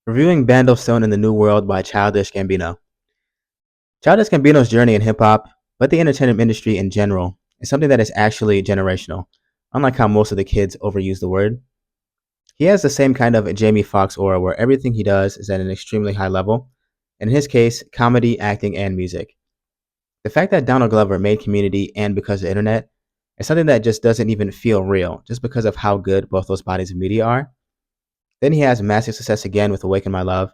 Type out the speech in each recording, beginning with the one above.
Reviewing Bando in the New World by Childish Gambino. Childish Gambino's journey in hip hop, but the entertainment industry in general, is something that is actually generational, unlike how most of the kids overuse the word. He has the same kind of Jamie Foxx aura where everything he does is at an extremely high level, and in his case, comedy, acting, and music. The fact that Donald Glover made Community and Because of the Internet is something that just doesn't even feel real, just because of how good both those bodies of media are. Then he has massive success again with Awaken My Love,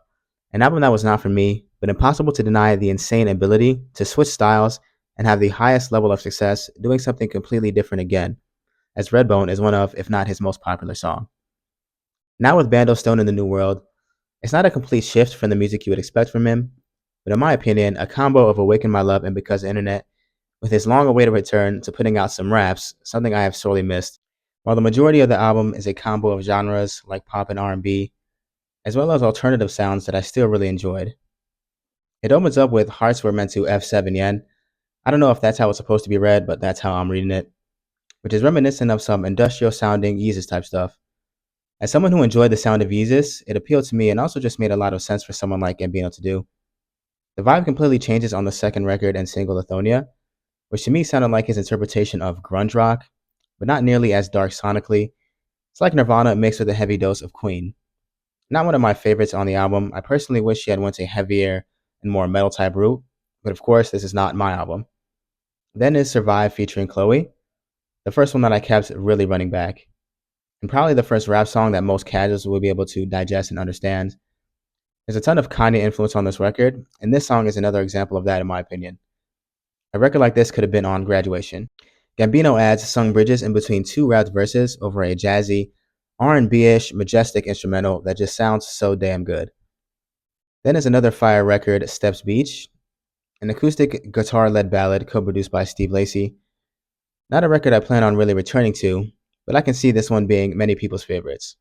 an album that was not for me, but impossible to deny the insane ability to switch styles and have the highest level of success doing something completely different again, as Redbone is one of, if not his most popular song. Now with Bando Stone in the New World, it's not a complete shift from the music you would expect from him, but in my opinion, a combo of Awaken My Love and Because of the Internet, with his long awaited return to putting out some raps, something I have sorely missed. While the majority of the album is a combo of genres like pop and R&B, as well as alternative sounds that I still really enjoyed. It opens up with Hearts Were Meant to F7 Yen. I don't know if that's how it's supposed to be read, but that's how I'm reading it, which is reminiscent of some industrial sounding Yeezus type stuff. As someone who enjoyed the sound of Yeezus, it appealed to me and also just made a lot of sense for someone like Gambino to do. The vibe completely changes on the second record and single Lithonia, which to me sounded like his interpretation of grunge rock, but not nearly as dark sonically. It's like Nirvana mixed with a heavy dose of Queen. Not one of my favorites on the album. I personally wish she had went a heavier and more metal type route, but of course this is not my album. Then is Survive featuring Chloe, the first one that I kept really running back, and probably the first rap song that most casuals will be able to digest and understand. There's a ton of Kanye influence on this record, and this song is another example of that in my opinion. A record like this could have been on Graduation. Gambino adds sung bridges in between two rapped verses over a jazzy, R&B-ish, majestic instrumental that just sounds so damn good. Then is another fire record, Steps Beach, an acoustic guitar-led ballad co-produced by Steve Lacy. Not a record I plan on really returning to, but I can see this one being many people's favorites.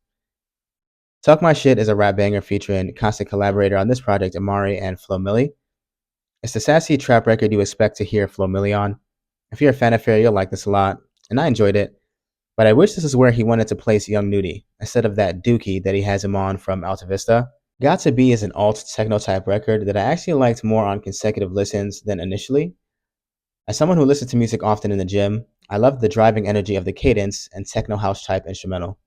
Talk My Shit is a rap banger featuring constant collaborator on this project, Amari and Flo Milli. It's the sassy trap record you expect to hear Flo Milli on. If you're a fan of Fair, you'll like this a lot, and I enjoyed it, but I wish this is where he wanted to place Young Nudie, instead of that Dookie that he has him on from Alta Vista. Got to Be is an alt techno type record that I actually liked more on consecutive listens than initially. As someone who listens to music often in the gym, I love the driving energy of the cadence and techno house type instrumental.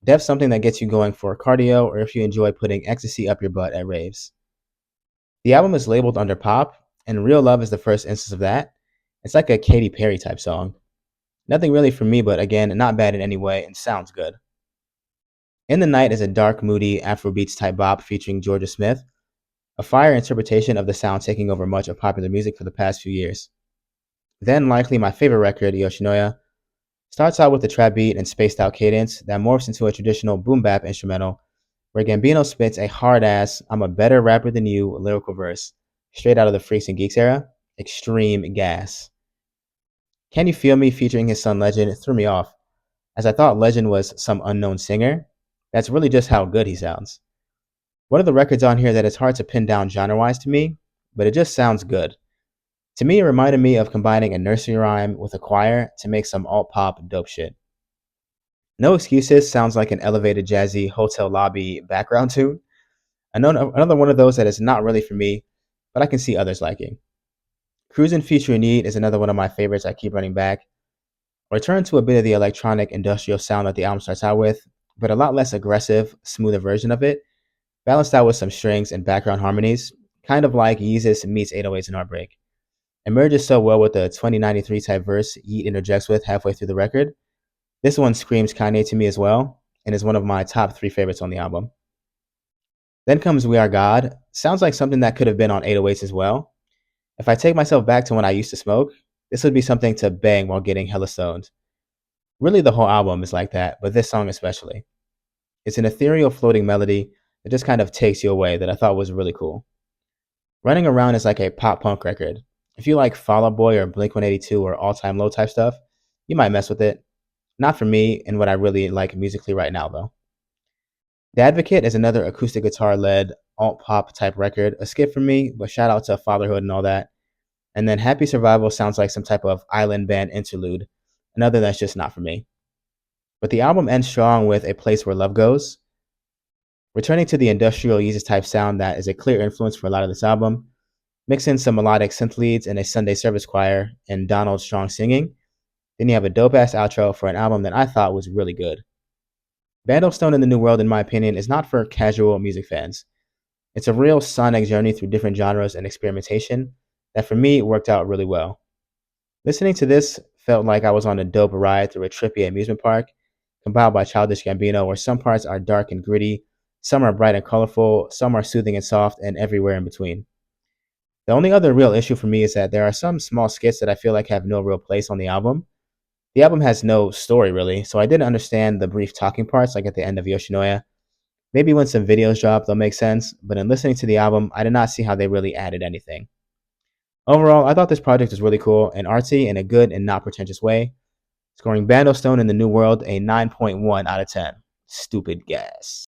Def something that gets you going for cardio or if you enjoy putting ecstasy up your butt at raves. The album is labeled under pop, and Real Love is the first instance of that. It's like a Katy Perry type song. Nothing really for me, but again, not bad in any way and sounds good. In the Night is a dark, moody Afrobeats type bop featuring Georgia Smith, a fire interpretation of the sound taking over much of popular music for the past few years. Then, likely my favorite record, Yoshinoya, starts out with a trap beat and spaced out cadence that morphs into a traditional boom bap instrumental where Gambino spits a hard ass, I'm a better rapper than you lyrical verse, straight out of the Freaks and Geeks era. Extreme gas. Can You Feel Me featuring his son Legend threw me off, as I thought Legend was some unknown singer. That's really just how good he sounds. One of the records on here that is hard to pin down genre wise to me, but it just sounds good. To me, it reminded me of combining a nursery rhyme with a choir to make some alt pop dope shit. No Excuses sounds like an elevated jazzy hotel lobby background tune. Another one of those that is not really for me, but I can see others liking. Cruisin' Future Need is another one of my favorites I keep running back. Return to a bit of the electronic industrial sound that the album starts out with, but a lot less aggressive, smoother version of it, balanced out with some strings and background harmonies, kind of like Yeezus meets 808s and Heartbreak. It merges so well with the 2093 type verse Yeet interjects with halfway through the record. This one screams Kanye to me as well, and is one of my top 3 favorites on the album. Then comes We Are God. Sounds like something that could have been on 808s as well. If I take myself back to when I used to smoke, this would be something to bang while getting hella stoned. Really, the whole album is like that, but this song especially. It's an ethereal floating melody that just kind of takes you away that I thought was really cool. Running Around is like a pop punk record. If you like Fall Out Boy or Blink 182 or All Time Low type stuff, you might mess with it. Not for me and what I really like musically right now, though. The Advocate is another acoustic guitar led alt pop type record, a skip for me, but shout out to fatherhood and all that. And then Happy Survival sounds like some type of island band interlude, another that's just not for me. But the album ends strong with A Place Where Love Goes. returning to the industrial Yeezus type sound that is a clear influence for a lot of this album. Mix in some melodic synth leads and a Sunday service choir and Donald's strong singing. Then you have a dope ass outro for an album that I thought was really good. Bando Stone in the New World, in my opinion, is not for casual music fans. It's a real sonic journey through different genres and experimentation that for me worked out really well. Listening to this felt like I was on a dope ride through a trippy amusement park, compiled by Childish Gambino, where some parts are dark and gritty, some are bright and colorful, some are soothing and soft, and everywhere in between. The only other real issue for me is that there are some small skits that I feel like have no real place on the album. The album has no story really, so I didn't understand the brief talking parts like at the end of Yoshinoya. Maybe when some videos drop, they'll make sense, but in listening to the album, I did not see how they really added anything. Overall, I thought this project was really cool and artsy in a good and not pretentious way, scoring Bando Stone in the New World a 9.1 out of 10. Stupid gas.